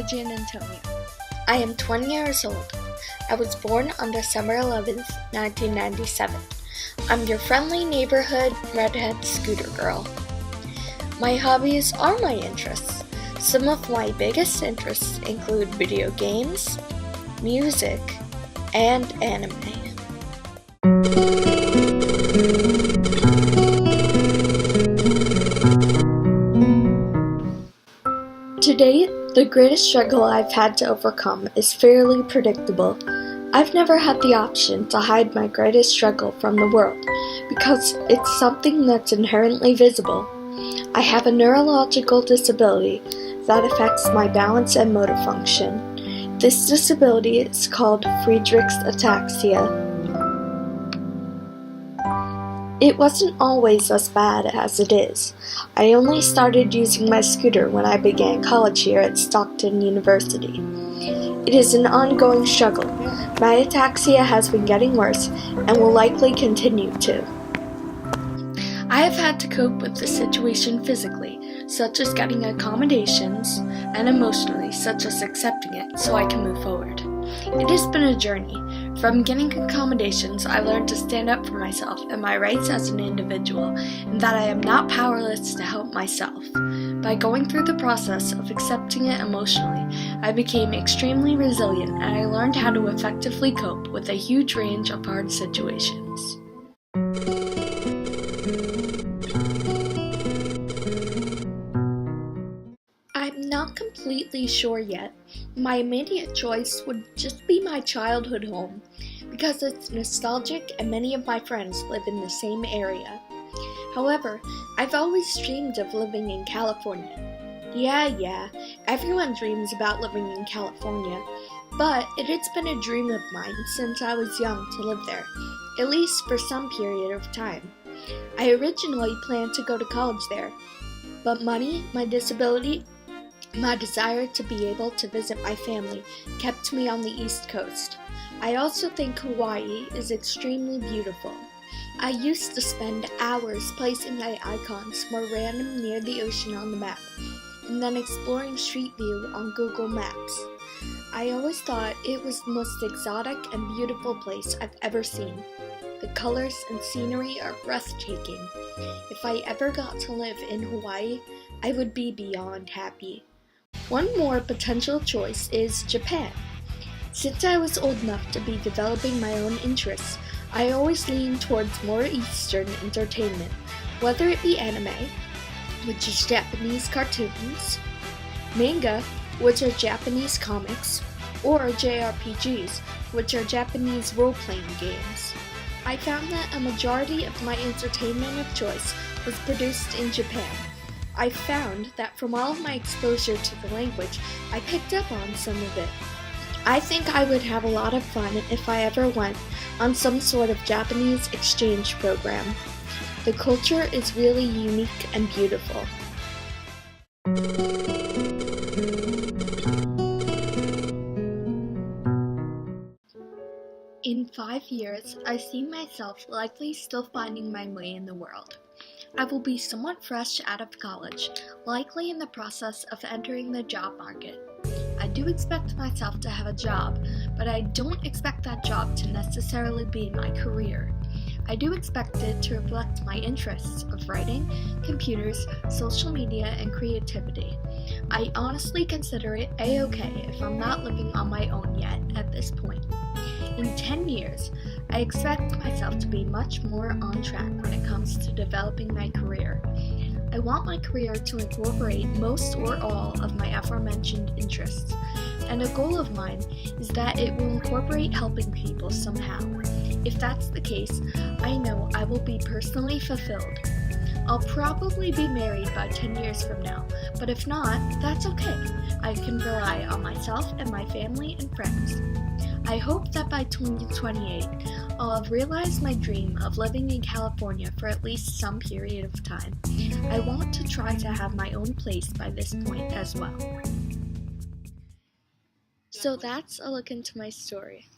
Giannantonio. I am 20 years old. I was born on December 11th, 1997. I'm your friendly neighborhood redhead scooter girl. My hobbies are my interests. Some of my biggest interests include video games, music, and anime. To date, the greatest struggle I've had to overcome is fairly predictable. I've never had the option to hide my greatest struggle from the world because it's something that's inherently visible. I have a neurological disability that affects my balance and motor function. This disability is called Friedreich's ataxia. It wasn't always as bad as it is. I only started using my scooter when I began college here at Stockton University. It is an ongoing struggle. My ataxia has been getting worse and will likely continue to. I have had to cope with the situation physically, such as getting accommodations, and emotionally, such as accepting it so I can move forward. It has been a journey. From getting accommodations, I learned to stand up for myself and my rights as an individual, and that I am not powerless to help myself. By going through the process of accepting it emotionally, I became extremely resilient and I learned how to effectively cope with a huge range of hard situations. I'm not completely sure yet. My immediate choice would just be my childhood home, because it's nostalgic and many of my friends live in the same area. However, I've always dreamed of living in California. Yeah, everyone dreams about living in California, but it has been a dream of mine since I was young to live there, at least for some period of time. I originally planned to go to college there, but money, my disability, my desire to be able to visit my family kept me on the East Coast. I also think Hawaii is extremely beautiful. I used to spend hours placing my icons more random near the ocean on the map, and then exploring Street View on Google Maps. I always thought it was the most exotic and beautiful place I've ever seen. The colors and scenery are breathtaking. If I ever got to live in Hawaii, I would be beyond happy. One more potential choice is Japan. Since I was old enough to be developing my own interests, I always lean towards more Eastern entertainment, whether it be anime, which is Japanese cartoons, manga, which are Japanese comics, or JRPGs, which are Japanese role-playing games. I found that a majority of my entertainment of choice was produced in Japan. I found that from all of my exposure to the language, I picked up on some of it. I think I would have a lot of fun if I ever went on some sort of Japanese exchange program. The culture is really unique and beautiful. In 5 years, I see myself likely still finding my way in the world. I will be somewhat fresh out of college, likely in the process of entering the job market. I do expect myself to have a job, but I don't expect that job to necessarily be my career. I do expect it to reflect my interests of writing, computers, social media, and creativity. I honestly consider it a-okay if I'm not living on my own yet at this point. In 10 years, I expect myself to be much more on track when it comes to developing my career. I want my career to incorporate most or all of my aforementioned interests, and a goal of mine is that it will incorporate helping people somehow. If that's the case, I know I will be personally fulfilled. I'll probably be married by 10 years from now, but if not, that's okay. I can rely on myself and my family and friends. I hope that by 2028, I'll have realized my dream of living in California for at least some period of time. I want to try to have my own place by this point as well. So that's a look into my story.